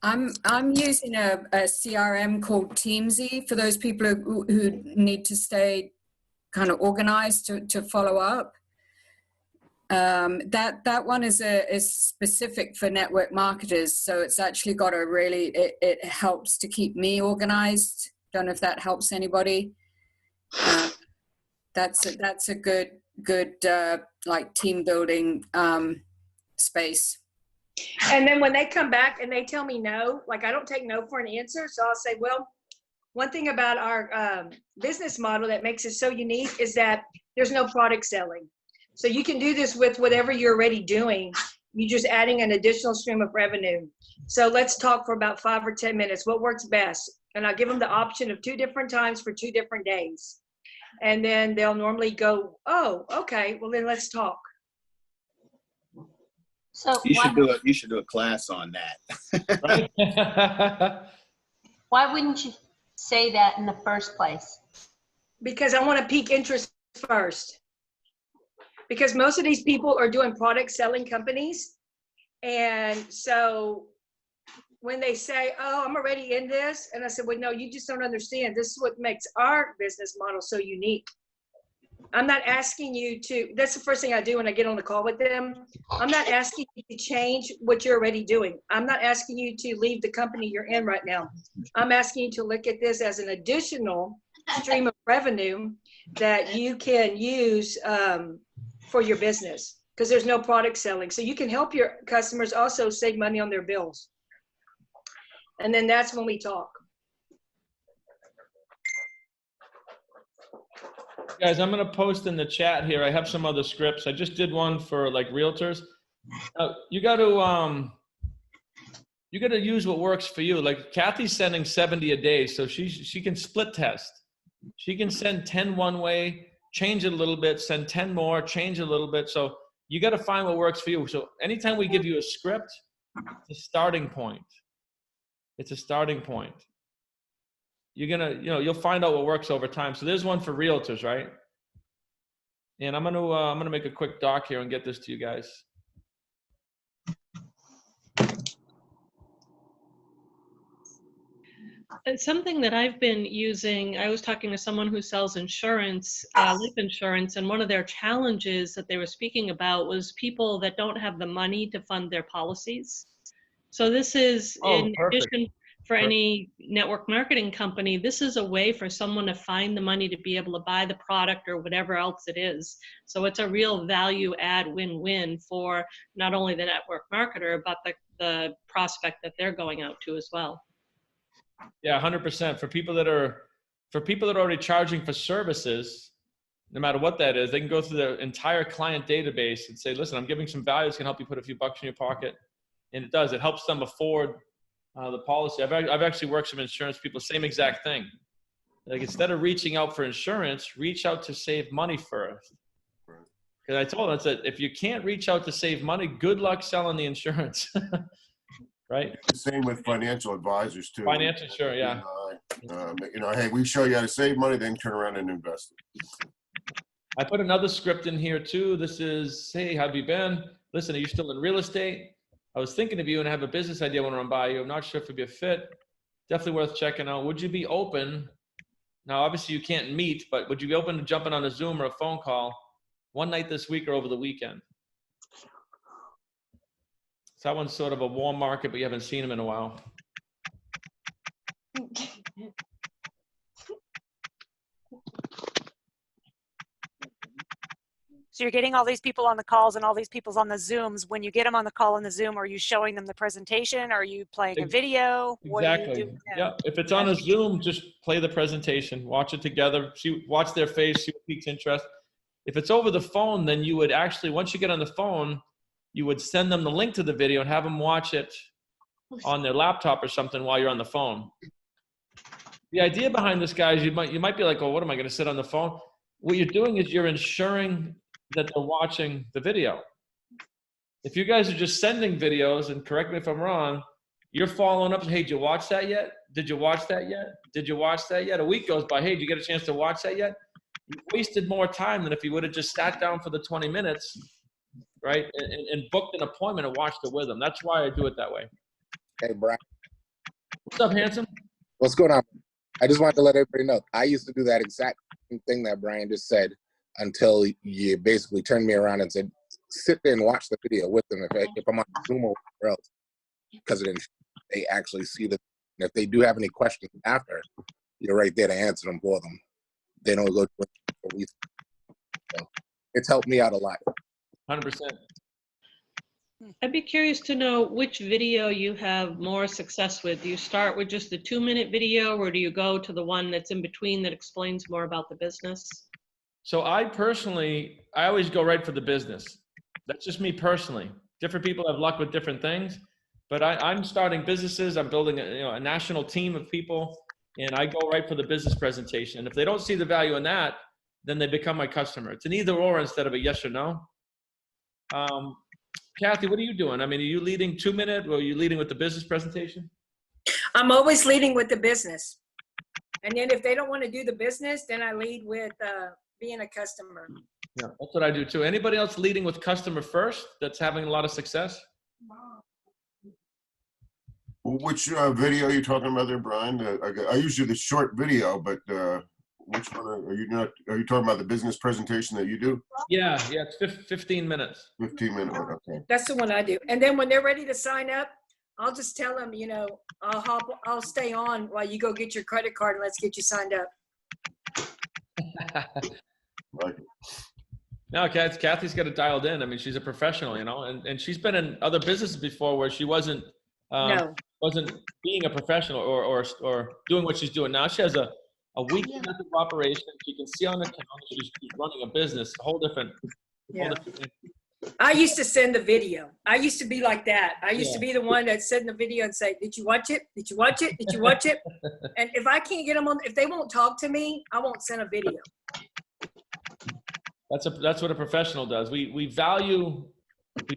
I'm using a CRM called Teamsy for those people who need to stay kind of organized to follow up. That one is specific for network marketers, so it's actually got a really, it helps to keep me organized. Don't know if that helps anybody. That's a good like team building space. And then when they come back and they tell me no, like, I don't take no for an answer. So I'll say, well, one thing about our business model that makes it so unique is that there's no product selling. So you can do this with whatever you're already doing. You're just adding an additional stream of revenue. So let's talk for about 5 or 10 minutes. What works best? And I'll give them the option of 2 different times for 2 different days. And then they'll normally go, oh, okay, well then let's talk. So you should do a class on that. Why wouldn't you say that in the first place? Because I want to pique interest first. Because most of these people are doing product selling companies. And so when they say, oh, I'm already in this, and I said, well, no, you just don't understand. This is what makes our business model so unique. I'm not asking you to, that's the first thing I do when I get on the call with them. I'm not asking you to change what you're already doing. I'm not asking you to leave the company you're in right now. I'm asking you to look at this as an additional stream of revenue that you can use for your business, because there's no product selling. So you can help your customers also save money on their bills. And then that's when we talk. Guys, I'm going to post in the chat here. I have some other scripts. I just did one for like realtors. You got to use what works for you. Like Kathy's sending 70 a day, so she can split test. She can send 10 one way, change it a little bit, send 10 more, change it a little bit. So you got to find what works for you. So anytime we give you a script, it's a starting point. It's a starting point. You're gonna, you'll find out what works over time. So there's one for realtors, right? And I'm gonna make a quick doc here and get this to you guys. It's something that I've been using. I was talking to someone who sells insurance, life insurance, and one of their challenges that they were speaking about was people that don't have the money to fund their policies. So this is, in addition, for any network marketing company, this is a way for someone to find the money to be able to buy the product or whatever else it is. So it's a real value add win-win for not only the network marketer, but the prospect that they're going out to as well. Yeah, 100%. For people that are already charging for services, no matter what that is, they can go through their entire client database and say, listen, I'm giving some value. It's going to help you put a few bucks in your pocket. And it does. It helps them afford the policy. I've actually worked with some insurance people, same exact thing. Like, instead of reaching out for insurance, reach out to save money first. Because I told them, I said, if you can't reach out to save money, good luck selling the insurance. Right. Same with financial advisors too. Financial, sure, yeah. Hey, we show you how to save money, then turn around and invest it. I put another script in here too. This is, hey, how have you been? Listen, are you still in real estate? I was thinking of you and I have a business idea I want to run by you. I'm not sure if it'd be a fit. Definitely worth checking out. Would you be open? Now, obviously you can't meet, but would you be open to jumping on a Zoom or a phone call one night this week or over the weekend? So that one's sort of a warm market, but you haven't seen them in a while. So you're getting all these people on the calls and all these people on the Zooms. When you get them on the call and the Zoom, are you showing them the presentation? Are you playing a video? What Exactly. are you doing? Yeah. If it's on a Zoom, just play the presentation, watch it together, watch their face, see what piques interest. If it's over the phone, then you would actually, once you get on the phone, you would send them the link to the video and have them watch it on their laptop or something while you're on the phone. The idea behind this, guys, you might be like, oh, what am I going to sit on the phone? What you're doing is you're ensuring that they're watching the video. If you guys are just sending videos, and correct me if I'm wrong, you're following up, hey, did you watch that yet? Did you watch that yet? Did you watch that yet? A week goes by, hey, did you get a chance to watch that yet? You wasted more time than if you would have just sat down for the 20 minutes, right, and booked an appointment and watched it with them. That's why I do it that way. Hey, Brian. What's up, handsome? What's going on? I just wanted to let everybody know. I used to do that exact thing that Brian just said until you basically turned me around and said, sit there and watch the video with them if I'm on Zoom or whatever else. Because they actually see the, and if they do have any questions after, you're right there to answer them for them. They don't go to it. So it's helped me out a lot. 100%. I'd be curious to know which video you have more success with. Do you start with just the 2-minute video, or do you go to the one that's in between that explains more about the business? So I always go right for the business. That's just me personally. Different people have luck with different things, but I'm starting businesses. I'm building a national team of people, and I go right for the business presentation. And if they don't see the value in that, then they become my customer. It's an either or instead of a yes or no. Kathy, what are you doing? I mean, are you leading 2-minute, or are you leading with the business presentation? I'm always leading with the business. And then if they don't want to do the business, then I lead with being a customer. Yeah, that's what I do too. Anybody else leading with customer first that's having a lot of success? Which video are you talking about there, Brian? I usually do the short video, but which one are you not? Are you talking about the business presentation that you do? Yeah, it's 15 minutes. 15 minutes, okay. That's the one I do. And then when they're ready to sign up, I'll just tell them, I'll stay on while you go get your credit card and let's get you signed up. Like it. No, Kathy's got it dialed in. I mean, she's a professional, and she's been in other businesses before where she wasn't being a professional or doing what she's doing now. She has a weekly method of operation. You can see on the calendar she's running a business, a whole different thing. I used to send the video. I used to be like that. I used to be the one that send the video and say, did you watch it? Did you watch it? Did you watch it? And if I can't get them on, if they won't talk to me, I won't send a video. That's what a professional does. We value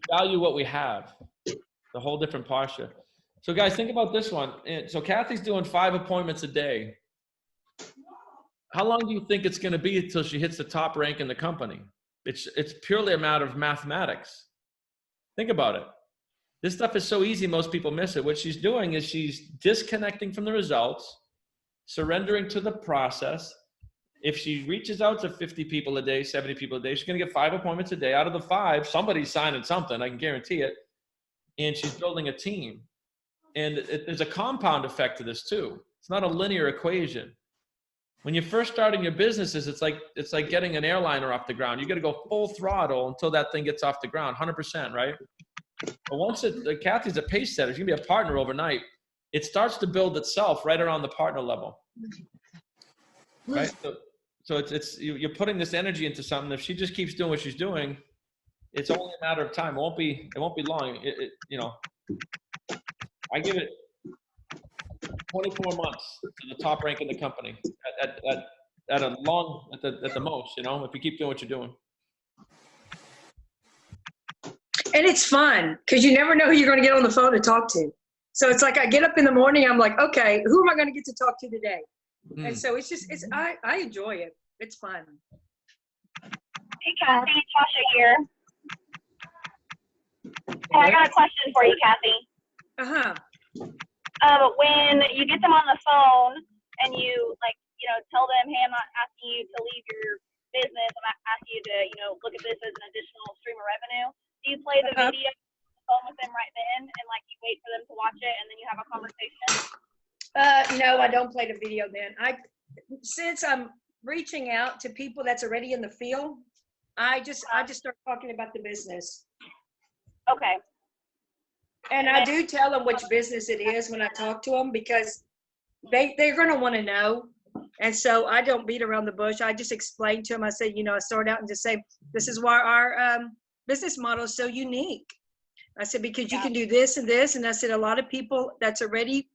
what we have, the whole different posture. So guys, think about this one. So Kathy's doing 5 appointments a day. How long do you think it's going to be until she hits the top rank in the company? It's purely a matter of mathematics. Think about it. This stuff is so easy, most people miss it. What she's doing is she's disconnecting from the results, surrendering to the process. If she reaches out to 50 people a day, 70 people a day, she's going to get 5 appointments a day. Out of the 5, somebody's signing something, I can guarantee it. And she's building a team. And there's a compound effect to this too. It's not a linear equation. When you're first starting your businesses, it's like getting an airliner off the ground. You got to go full throttle until that thing gets off the ground, 100%, right? But once Kathy's a pace setter, she's gonna be a partner overnight. It starts to build itself right around the partner level, right? So you're putting this energy into something. If she just keeps doing what she's doing, it's only a matter of time. It won't be long. You know, I give it 24 months to the top rank in the company at the most. You know, if you keep doing what you're doing. And it's fun because you never know who you're going to get on the phone to talk to. So it's like I get up in the morning, I'm like, okay, who am I going to get to talk to today? And so I enjoy it. It's fun. Hey, Kathy, Tasha here. Hey, I got a question for you, Kathy. When you get them on the phone and you tell them, hey, I'm not asking you to leave your business. I'm asking you to, look at this as an additional stream of revenue. Do you play the video on the phone with them right then and you wait for them to watch it and then you have a conversation? No, I don't play the video then. Since I'm reaching out to people that's already in the field, I just start talking about the business. Okay. And I do tell them which business it is when I talk to them because they're going to want to know. And so I don't beat around the bush. I just explain to them. I say, I start out and just say, this is why our business model is so unique. I said, because you can do this and this. And I said, a lot of people that's already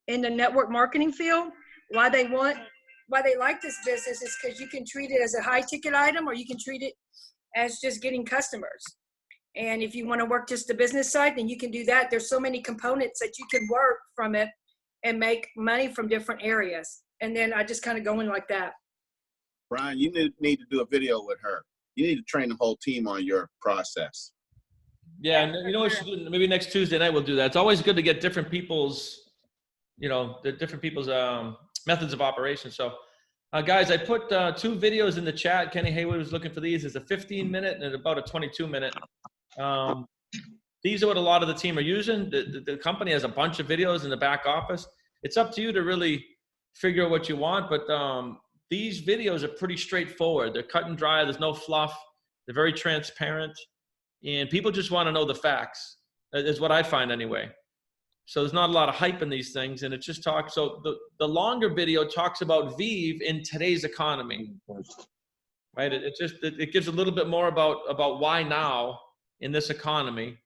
in the network marketing field, why they like this business is because you can treat it as a high ticket item or you can treat it as just getting customers. And if you want to work just the business side, then you can do that. There's so many components that you can work from it and make money from different areas. And then I just kind of go in like that. Brian, you need to do a video with her. You need to train the whole team on your process. Yeah, and you know what? Maybe next Tuesday night we'll do that. It's always good to get different people's, methods of operation. So, guys, I put 2 videos in the chat. Kenny Haywood was looking for these. It's a 15-minute and about a 22-minute. These are what a lot of the team are using. The company has a bunch of videos in the back office. It's up to you to really figure out what you want, but these videos are pretty straightforward. They're cut and dry. There's no fluff. They're very transparent, and people just want to know the facts. Is what I find anyway. So there's not a lot of hype in these things, and it just talks. So the longer video talks about Vive in today's economy, right? It gives a little bit more about why now in this economy,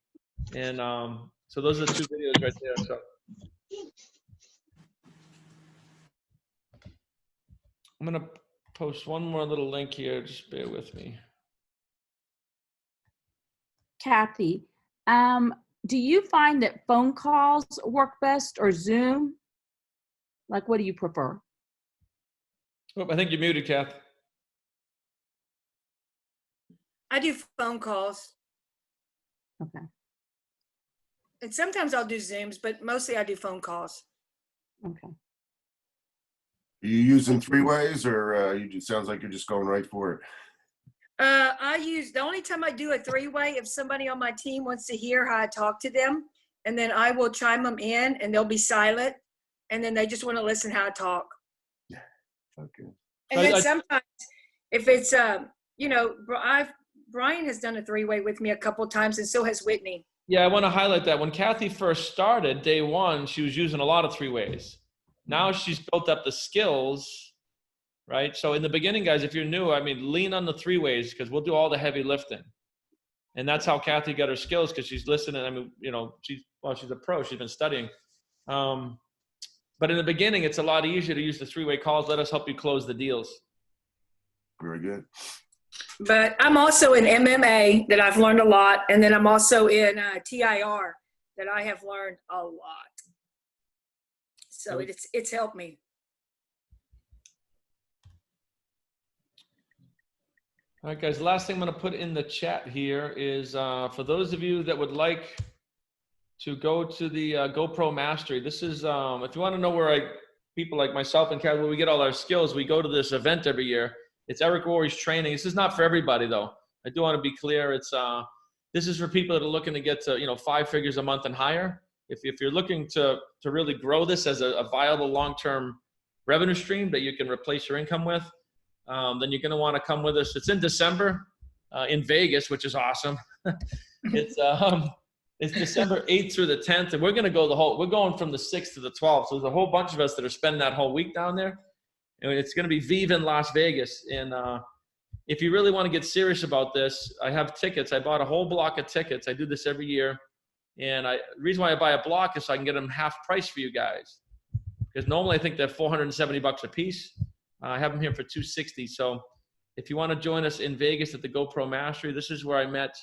and so those are the 2 videos right there. So I'm gonna post one more little link here. Just bear with me. Kathy, do you find that phone calls work best or Zoom? Like, what do you prefer? Oh, I think you're muted, Kath. I do phone calls. Okay. And sometimes I'll do Zooms, but mostly I do phone calls. Okay. Are you using 3-ways or sounds like you're just going right for it? The only time I do a 3-way if somebody on my team wants to hear how I talk to them, and then I will chime them in and they'll be silent. And then they just want to listen how I talk. Okay. And then sometimes if it's, Brian has done a 3-way with me a couple of times and so has Whitney. Yeah, I want to highlight that. When Kathy first started, day 1, she was using a lot of 3-ways. Now she's built up the skills, right? So in the beginning, guys, if you're new, lean on the 3-ways because we'll do all the heavy lifting. And that's how Kathy got her skills because she's listening. She's a pro. She's been studying. But in the beginning, it's a lot easier to use the 3-way calls. Let us help you close the deals. Very good. But I'm also in MMA that I've learned a lot. And then I'm also in TIR that I have learned a lot. So it's helped me. All right, guys, last thing I'm going to put in the chat here is for those of you that would like to go to the GoPro Mastery. This is, if you want to know where people like myself and Kat, where we get all our skills, we go to this event every year. It's Eric Worre's training. This is not for everybody, though. I do want to be clear. It's this is for people that are looking to get to 5 figures a month and higher. If you're looking to really grow this as a viable long-term revenue stream that you can replace your income with, then you're going to want to come with us. It's in December in Vegas, which is awesome. It's December 8th through the 10th, and we're going to go we're going from the 6th to the 12th. So there's a whole bunch of us that are spending that whole week down there. And it's going to be Viva in Las Vegas. And if you really want to get serious about this, I have tickets. I bought a whole block of tickets. I do this every year. And the reason why I buy a block is so I can get them half price for you guys. Because normally I think they're $470 a piece. I have them here for $260. So if you want to join us in Vegas at the GoPro Mastery, this is where I met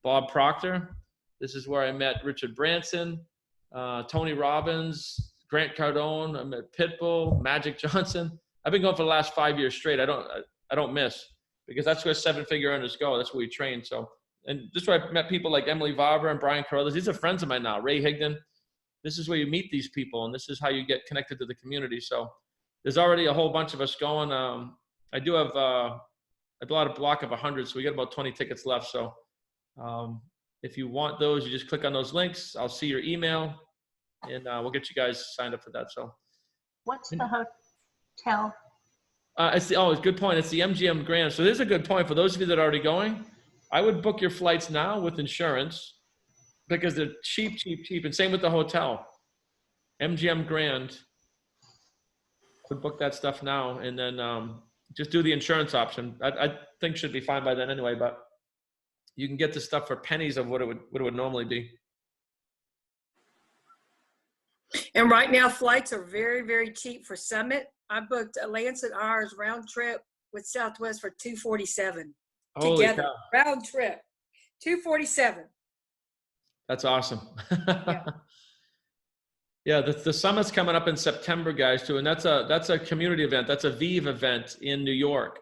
Bob Proctor. This is where I met Richard Branson, Tony Robbins, Grant Cardone. I met Pitbull, Magic Johnson. I've been going for the last 5 years straight. I don't miss, because that's where 7-figure earners go. That's where we train. So, and this is where I met people like Emily Vavra and Brian Carruthers. These are friends of mine now. Ray Higdon. This is where you meet these people, and this is how you get connected to the community. So there's already a whole bunch of us going. I do have I bought a block of 100, so we got about 20 tickets left. So if you want those, you just click on those links. I'll see your email, and we'll get you guys signed up for that. So what's the hotel? It's a good point. It's the MGM Grand. So this is a good point for those of you that are already going. I would book your flights now with insurance, because they're cheap, cheap, cheap. And same with the hotel. MGM Grand, would book that stuff now, and then just do the insurance option. I think should be fine by then anyway, but you can get the stuff for pennies of what it would normally be. And right now, flights are very, very cheap for Summit. I booked a Lancet Hours round trip with Southwest for $247 Holy together. cow. Round trip, $247. That's awesome. Yeah, the summit's coming up in September, guys, too, and that's a community event. That's a Vive event in New York,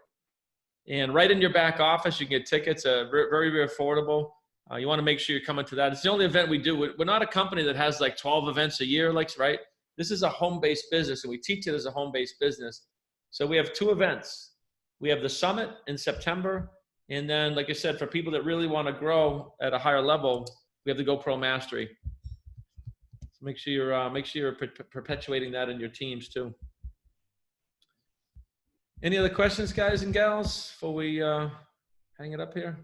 and right in your back office, you can get tickets. Very, very affordable. You want to make sure you're coming to that. It's the only event we do. We're not a company that has like 12 events a year, right? This is a home-based business, and we teach it as a home-based business. So we have 2 events. We have the summit in September, and then, like I said, for people that really want to grow at a higher level, we have the GoPro Mastery. So make sure you're perpetuating that in your teams too. Any other questions, guys and gals, before we hang it up here?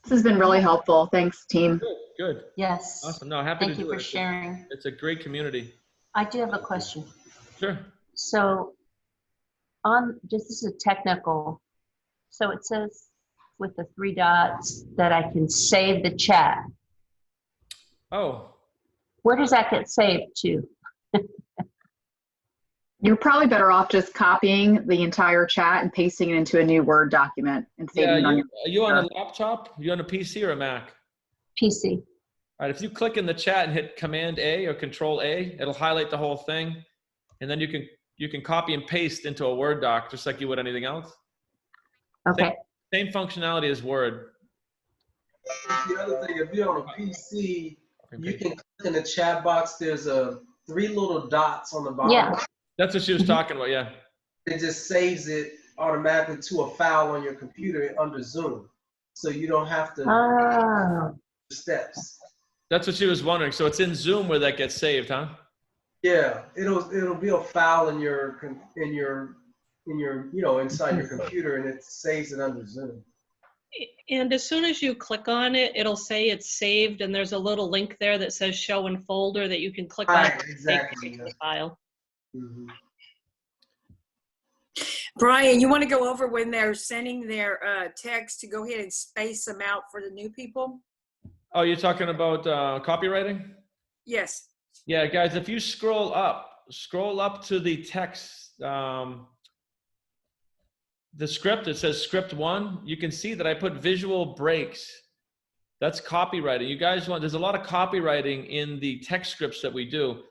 This has been really helpful. Thanks, team. Good. Yes. Awesome. No, happy to do it. Thank you for sharing. It's a great community. I do have a question. Sure. So this is a technical. So it says with the 3 dots that I can save the chat. Oh. Where does that get saved to? You're probably better off just copying the entire chat and pasting it into a new Word document and saving it on your Are you on a laptop? Are you on a PC or a Mac? PC. All right, if you click in the chat and hit Command A or Control A, it'll highlight the whole thing. And then you can copy and paste into a Word doc just like you would anything else. Okay. Same functionality as Word. The other thing, if you're on a PC, you can click in the chat box. There's 3 little dots on the bottom. Yeah. That's what she was talking about, yeah. It just saves it automatically to a file on your computer under Zoom. So you don't have to steps. That's what she was wondering. So it's in Zoom where that gets saved, huh? Yeah, it'll be a file in your inside your computer, and it saves it under Zoom. And as soon as you click on it, it'll say it's saved, and there's a little link there that says show in folder that you can click on and Exactly. save the file. Mm-hmm. Brian, you want to go over when they're sending their text to go ahead and space them out for the new people? Oh, you're talking about copywriting? Yes. Yeah, guys, if you scroll up to the text, the script, it says script 1. You can see that I put visual breaks. That's copywriting. You guys there's a lot of copywriting in the text scripts that we do.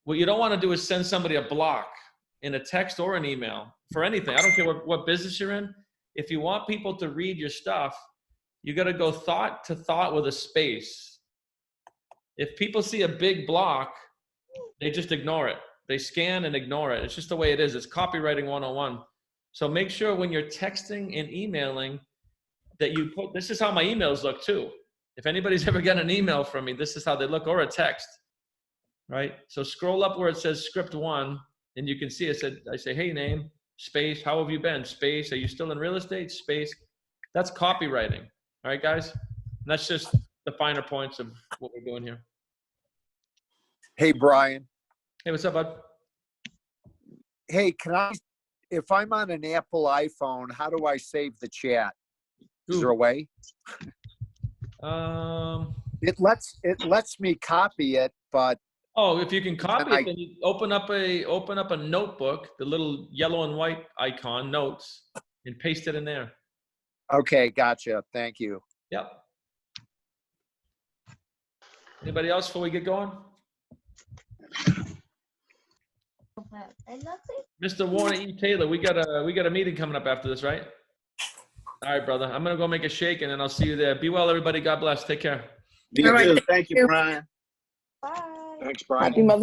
What you don't want to do is send somebody a block in a text or an email for anything. I don't care what business you're in. If you want people to read your stuff, you got to go thought to thought with a space. If people see a big block, they just ignore it. They scan and ignore it. It's just the way it is. It's copywriting 101. So make sure when you're texting and emailing that you put, this is how my emails look too. If anybody's ever got an email from me, this is how they look, or a text, right? So scroll up where it says script 1, and you can see I say, hey, name, space, how have you been? Space, are you still in real estate? Space. That's copywriting. All right, guys? And that's just the finer points of what we're doing here. Hey, Brian. Hey, what's up, bud? Hey, if I'm on an Apple iPhone, how do I save the chat? Is there a way? It lets me copy it, but oh, if you can copy it, then you open up a notebook, the little yellow and white icon, notes, and paste it in there. Okay, gotcha. Thank you. Yep. Anybody else before we get going? Mr. Warner E. Taylor, we got a meeting coming up after this, right? All right, brother. I'm gonna go make a shake, and then I'll see you there. Be well, everybody. God bless. Take care. Be good. Thank you, Brian. Bye. Thanks, Brian. Happy Mother's